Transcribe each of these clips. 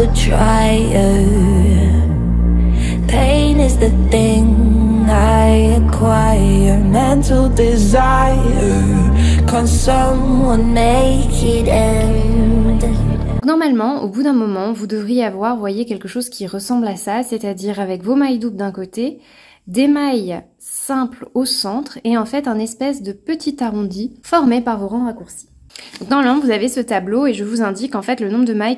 a trier. Pain is the thing I acquire. Mental desire. Can someone make it end? Normalement, au bout d'un moment, vous devriez avoir, vous voyez, quelque chose qui ressemble à ça, c'est-à-dire avec vos mailles doubles d'un côté, des mailles simples au centre et en fait un espèce de petit arrondi formé par vos rangs raccourcis. Donc normalement, vous avez ce tableau et je vous indique en fait le nombre de mailles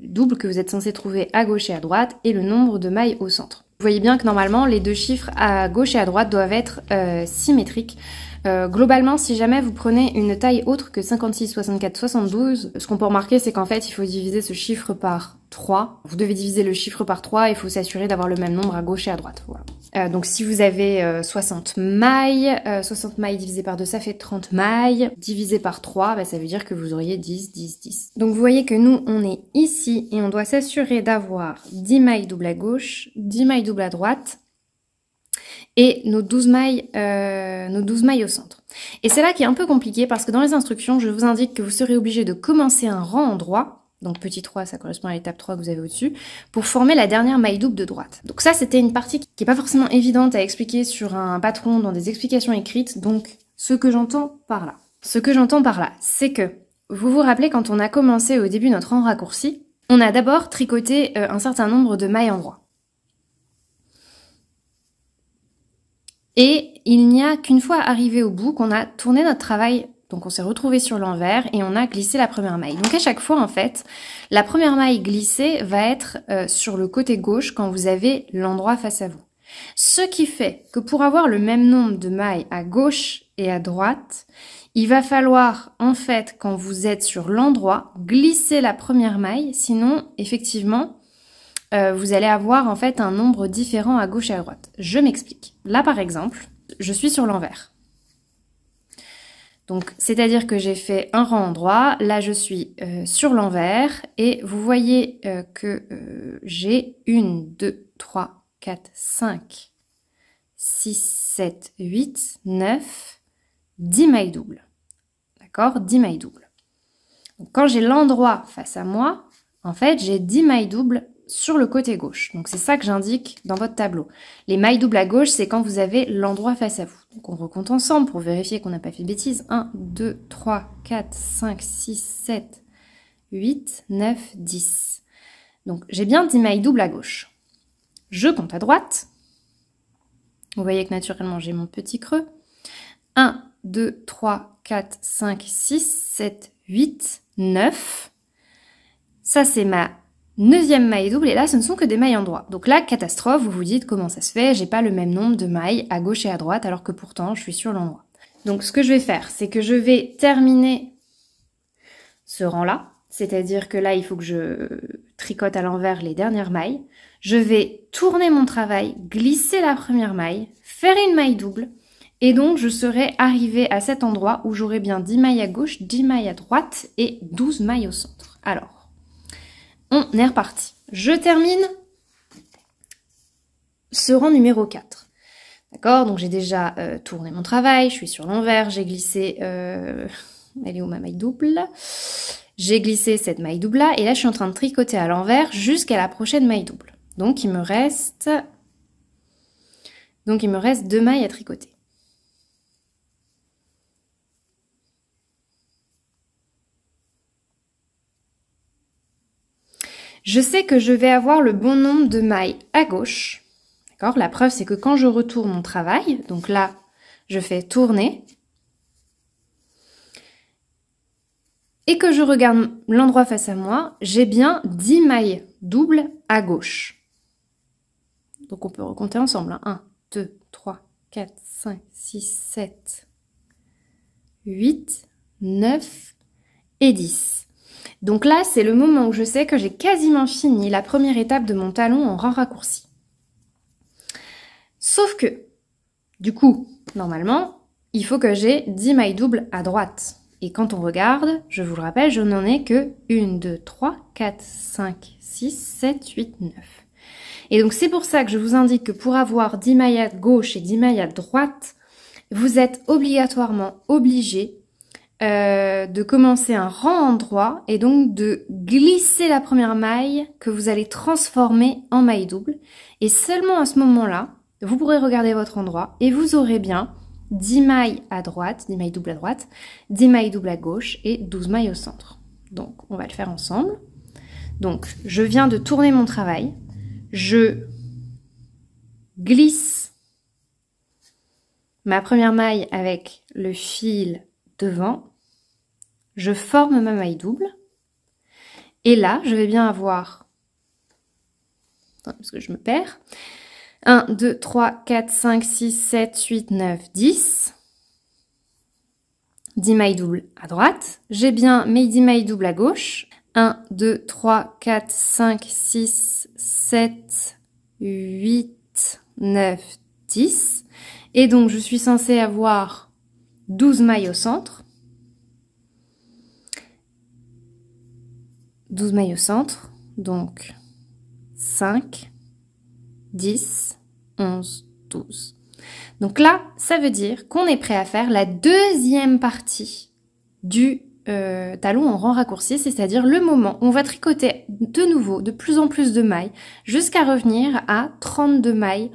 doubles que vous êtes censé trouver à gauche et à droite et le nombre de mailles au centre. Vous voyez bien que normalement, les deux chiffres à gauche et à droite doivent être symétriques. Globalement, si jamais vous prenez une taille autre que 56, 64, 72, ce qu'on peut remarquer, c'est qu'en fait, il faut diviser ce chiffre par 3. Vous devez diviser le chiffre par 3, il faut s'assurer d'avoir le même nombre à gauche et à droite. Voilà. Donc si vous avez 60 mailles divisé par 2, ça fait 30 mailles. Divisé par 3, bah, ça veut dire que vous auriez 10, 10, 10. Donc vous voyez que nous, on est ici et on doit s'assurer d'avoir 10 mailles doubles à gauche, 10 mailles doubles à droite, et nos 12 mailles au centre. Et c'est là qui est un peu compliqué parce que dans les instructions, je vous indique que vous serez obligé de commencer un rang en droit, donc petit 3, ça correspond à l'étape 3 que vous avez au-dessus, pour former la dernière maille double de droite. Donc ça, c'était une partie qui n'est pas forcément évidente à expliquer sur un patron dans des explications écrites, donc ce que j'entends par là, c'est que, vous vous rappelez quand on a commencé au début notre rang raccourci, on a d'abord tricoté un certain nombre de mailles en droit. Et il n'y a qu'une fois arrivé au bout qu'on a tourné notre travail, donc on s'est retrouvé sur l'envers et on a glissé la première maille. Donc à chaque fois en fait, la première maille glissée va être sur le côté gauche quand vous avez l'endroit face à vous. Ce qui fait que pour avoir le même nombre de mailles à gauche et à droite, il va falloir en fait quand vous êtes sur l'endroit glisser la première maille, sinon effectivement vous allez avoir en fait un nombre différent à gauche et à droite. Je m'explique. Là par exemple, je suis sur l'envers. Donc c'est-à-dire que j'ai fait un rang en droit, là je suis sur l'envers et vous voyez que j'ai 1, 2, 3, 4, 5, 6, 7, 8, 9, 10 mailles doubles. D'accord? 10 mailles doubles. Donc, quand j'ai l'endroit face à moi, en fait j'ai 10 mailles doubles sur le côté gauche. Donc c'est ça que j'indique dans votre tableau. Les mailles doubles à gauche, c'est quand vous avez l'endroit face à vous. Donc on recompte ensemble pour vérifier qu'on n'a pas fait de bêtises. 1, 2, 3, 4, 5, 6, 7, 8, 9, 10. Donc j'ai bien 10 mailles doubles à gauche. Je compte à droite. Vous voyez que naturellement j'ai mon petit creux. 1, 2, 3, 4, 5, 6, 7, 8, 9. Ça c'est ma 9e maille double et là ce ne sont que des mailles en droit. Donc là, catastrophe, vous vous dites comment ça se fait, j'ai pas le même nombre de mailles à gauche et à droite alors que pourtant je suis sur l'endroit. Donc ce que je vais faire, c'est que je vais terminer ce rang-là, c'est-à-dire que là il faut que je tricote à l'envers les dernières mailles. Je vais tourner mon travail, glisser la première maille, faire une maille double et donc je serai arrivée à cet endroit où j'aurai bien 10 mailles à gauche, 10 mailles à droite et 12 mailles au centre. Alors, on est reparti. Je termine ce rang numéro 4. D'accord? Donc j'ai déjà tourné mon travail, je suis sur l'envers, j'ai glissé... Elle est où ma maille double? J'ai glissé cette maille double là, et là je suis en train de tricoter à l'envers jusqu'à la prochaine maille double. Donc il me reste 2 mailles à tricoter. Je sais que je vais avoir le bon nombre de mailles à gauche. D'accord? La preuve, c'est que quand je retourne mon travail, donc là, je fais tourner, et que je regarde l'endroit face à moi, j'ai bien 10 mailles doubles à gauche. Donc on peut recompter ensemble. Hein. 1, 2, 3, 4, 5, 6, 7, 8, 9 et 10. Donc là, c'est le moment où je sais que j'ai quasiment fini la première étape de mon talon en rang raccourci. Sauf que, du coup, normalement, il faut que j'ai 10 mailles doubles à droite. Et quand on regarde, je vous le rappelle, je n'en ai que 1, 2, 3, 4, 5, 6, 7, 8, 9. Et donc c'est pour ça que je vous indique que pour avoir 10 mailles à gauche et 10 mailles à droite, vous êtes obligatoirement obligé de commencer un rang en droit et donc de glisser la première maille que vous allez transformer en maille double. Et seulement à ce moment-là, vous pourrez regarder votre endroit et vous aurez bien 10 mailles à droite, 10 mailles doubles à droite, 10 mailles doubles à gauche et 12 mailles au centre. Donc, on va le faire ensemble. Donc, je viens de tourner mon travail. Je glisse ma première maille avec le fil devant. Je forme ma maille double. Et là, je vais bien avoir... Attends, parce que je me perds. 1, 2, 3, 4, 5, 6, 7, 8, 9, 10. 10 mailles doubles à droite. J'ai bien mes 10 mailles doubles à gauche. 1, 2, 3, 4, 5, 6, 7, 8, 9, 10. Et donc, je suis censée avoir 12 mailles au centre. 12 mailles au centre. Donc, 5, 10, 11, 12. Donc là, ça veut dire qu'on est prêt à faire la deuxième partie du talon en rang raccourci, c'est-à-dire le moment où on va tricoter de nouveau de plus en plus de mailles jusqu'à revenir à 32 mailles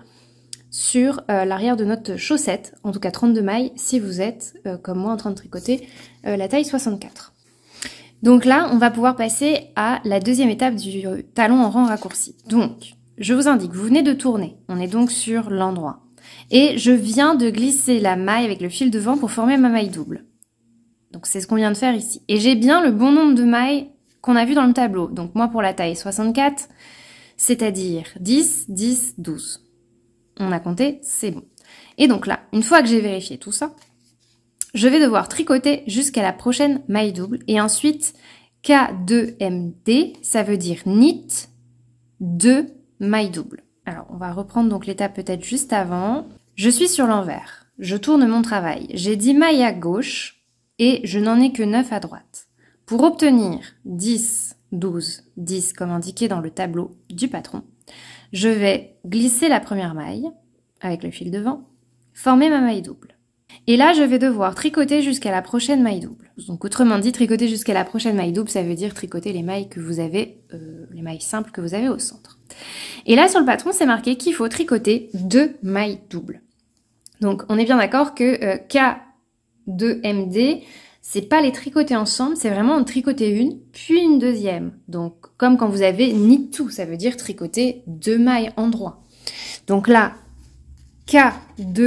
sur l'arrière de notre chaussette. En tout cas 32 mailles si vous êtes, comme moi, en train de tricoter la taille 64. Donc là, on va pouvoir passer à la deuxième étape du talon en rang raccourci. Donc, je vous indique, vous venez de tourner. On est donc sur l'endroit. Et je viens de glisser la maille avec le fil devant pour former ma maille double. Donc, c'est ce qu'on vient de faire ici. Et j'ai bien le bon nombre de mailles qu'on a vu dans le tableau. Donc, moi, pour la taille 64, c'est-à-dire 10, 10, 12. On a compté, c'est bon. Et donc là, une fois que j'ai vérifié tout ça, je vais devoir tricoter jusqu'à la prochaine maille double. Et ensuite, K2MD, ça veut dire knit 2 mailles doubles. Alors, on va reprendre donc l'étape peut-être juste avant. Je suis sur l'envers. Je tourne mon travail. J'ai 10 mailles à gauche et je n'en ai que 9 à droite. Pour obtenir 10, 12, 10 comme indiqué dans le tableau du patron, je vais glisser la première maille avec le fil devant, former ma maille double. Et là, je vais devoir tricoter jusqu'à la prochaine maille double. Donc, autrement dit, tricoter jusqu'à la prochaine maille double, ça veut dire tricoter les mailles que vous avez, les mailles simples que vous avez au centre. Et là, sur le patron, c'est marqué qu'il faut tricoter 2 mailles doubles. Donc, on est bien d'accord que K2MD, c'est pas les tricoter ensemble, c'est vraiment en tricoter une, puis une deuxième. Donc, comme quand vous avez knit two, ça veut dire tricoter 2 mailles en droit. Donc là, K2MD,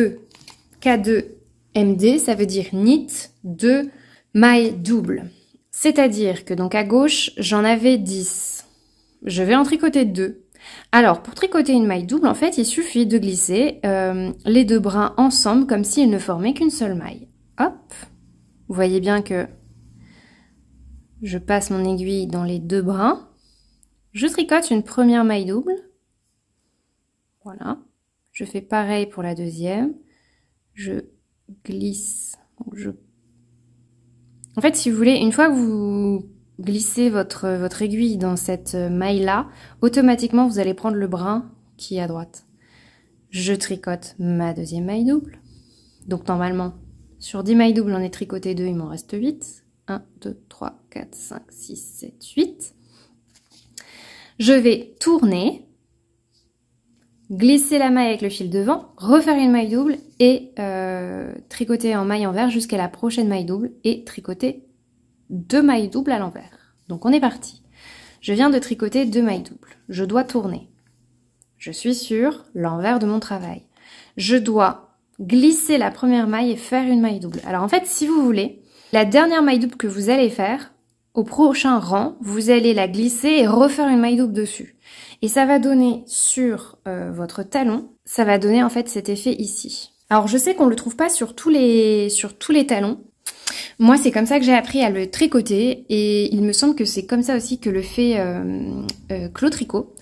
ça veut dire knit 2 mailles doubles. C'est-à-dire que donc à gauche, j'en avais 10. Je vais en tricoter 2. Alors, pour tricoter une maille double, en fait, il suffit de glisser les deux brins ensemble comme s'ils ne formaient qu'une seule maille. Hop. Vous voyez bien que je passe mon aiguille dans les deux brins. Je tricote une première maille double. Voilà. Je fais pareil pour la deuxième. Je glisse. Donc en fait, si vous voulez, une fois que vous glissez votre aiguille dans cette maille-là, automatiquement, vous allez prendre le brin qui est à droite. Je tricote ma deuxième maille double. Donc, normalement, sur 10 mailles doubles, j'en ai tricoté 2, il m'en reste 8. 1, 2, 3, 4, 5, 6, 7, 8. Je vais tourner, glisser la maille avec le fil devant, refaire une maille double et tricoter en maille envers jusqu'à la prochaine maille double et tricoter 2 mailles doubles à l'envers. Donc on est parti. Je viens de tricoter 2 mailles doubles. Je dois tourner. Je suis sur l'envers de mon travail. Je dois glisser la première maille et faire une maille double. Alors en fait, si vous voulez, la dernière maille double que vous allez faire, au prochain rang, vous allez la glisser et refaire une maille double dessus. Et ça va donner sur votre talon, ça va donner en fait cet effet ici. Alors je sais qu'on le trouve pas sur tous les talons. Moi c'est comme ça que j'ai appris à le tricoter et il me semble que c'est comme ça aussi que le fait Claude Tricot.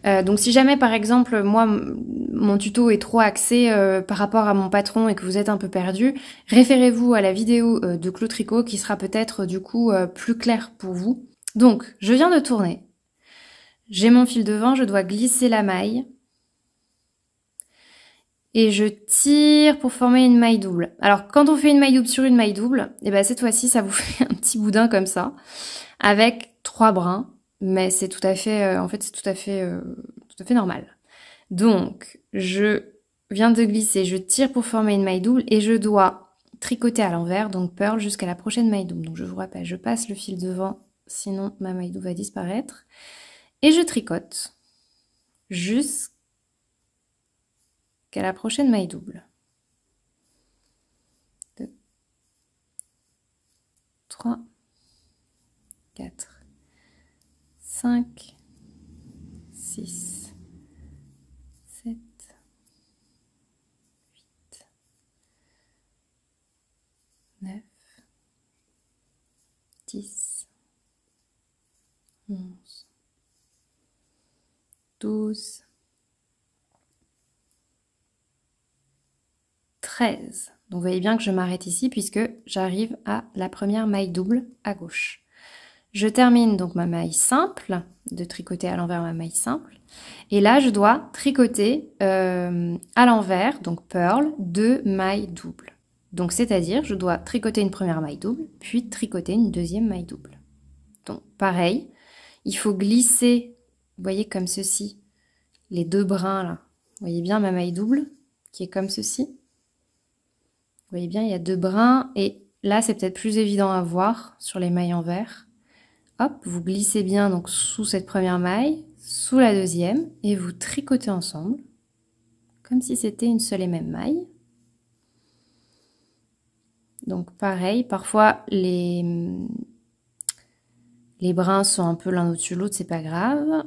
Donc si jamais par exemple moi mon tuto est trop axé par rapport à mon patron et que vous êtes un peu perdu, référez-vous à la vidéo de Claude Tricot qui sera peut-être du coup plus claire pour vous. Donc je viens de tourner. J'ai mon fil devant, je dois glisser la maille. et je tire pour former une maille double. Alors quand on fait une maille double sur une maille double, et ben cette fois-ci ça vous fait un petit boudin comme ça, avec 3 brins, mais c'est tout à fait, en fait c'est tout à fait normal. Donc je viens de glisser, je tire pour former une maille double et je dois tricoter à l'envers, donc purl jusqu'à la prochaine maille double. Donc je vous rappelle, je passe le fil devant, sinon ma maille double va disparaître, et je tricote jusqu'à la prochaine maille double. 2, 3, 4, 5, 6, 7, 8, 9, 10, 11, 12, 13. Donc vous voyez bien que je m'arrête ici puisque j'arrive à la première maille double à gauche. Je termine donc ma maille simple, de tricoter à l'envers ma maille simple. Et là, je dois tricoter à l'envers, donc purl, 2 mailles doubles. Donc c'est-à-dire, je dois tricoter une première maille double, puis tricoter une deuxième maille double. Donc pareil, il faut glisser, vous voyez comme ceci, les 2 brins là. Vous voyez bien ma maille double qui est comme ceci. Vous voyez bien, il y a 2 brins et là, c'est peut-être plus évident à voir sur les mailles en vert. Hop, vous glissez bien donc sous cette première maille, sous la deuxième, et vous tricotez ensemble, comme si c'était une seule et même maille. Donc pareil, parfois les brins sont un peu l'un au-dessus de l'autre, c'est pas grave.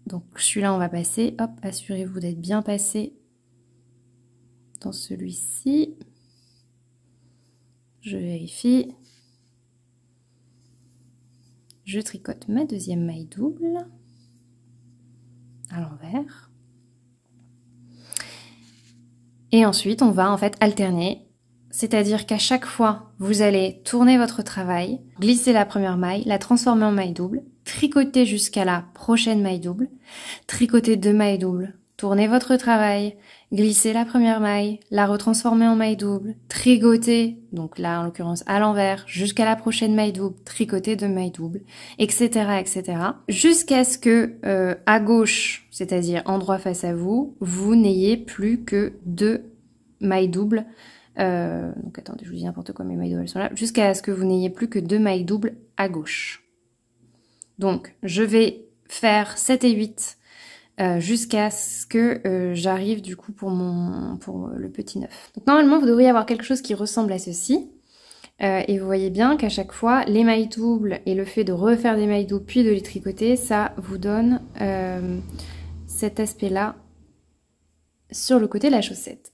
Donc celui-là, on va passer, hop, assurez-vous d'être bien passé dans celui-ci. Je vérifie. Je tricote ma deuxième maille double à l'envers. Et ensuite, on va en fait alterner. C'est-à-dire qu'à chaque fois, vous allez tourner votre travail, glisser la première maille, la transformer en maille double, tricoter jusqu'à la prochaine maille double, tricoter 2 mailles doubles, tourner votre travail, glisser la première maille, la retransformer en maille double, tricoter, donc là en l'occurrence à l'envers, jusqu'à la prochaine maille double, tricoter 2 mailles doubles, etc., etc. Jusqu'à ce que à gauche, c'est-à-dire endroit face à vous, vous n'ayez plus que 2 mailles doubles. Donc attendez, je vous dis n'importe quoi, mes mailles doubles sont là. Jusqu'à ce que vous n'ayez plus que 2 mailles doubles à gauche. Donc je vais faire 7 et 8 jusqu'à ce que j'arrive du coup pour le petit 9. Donc normalement vous devriez avoir quelque chose qui ressemble à ceci. Et vous voyez bien qu'à chaque fois, les mailles doubles et le fait de refaire des mailles doubles puis de les tricoter, ça vous donne cet aspect-là sur le côté de la chaussette.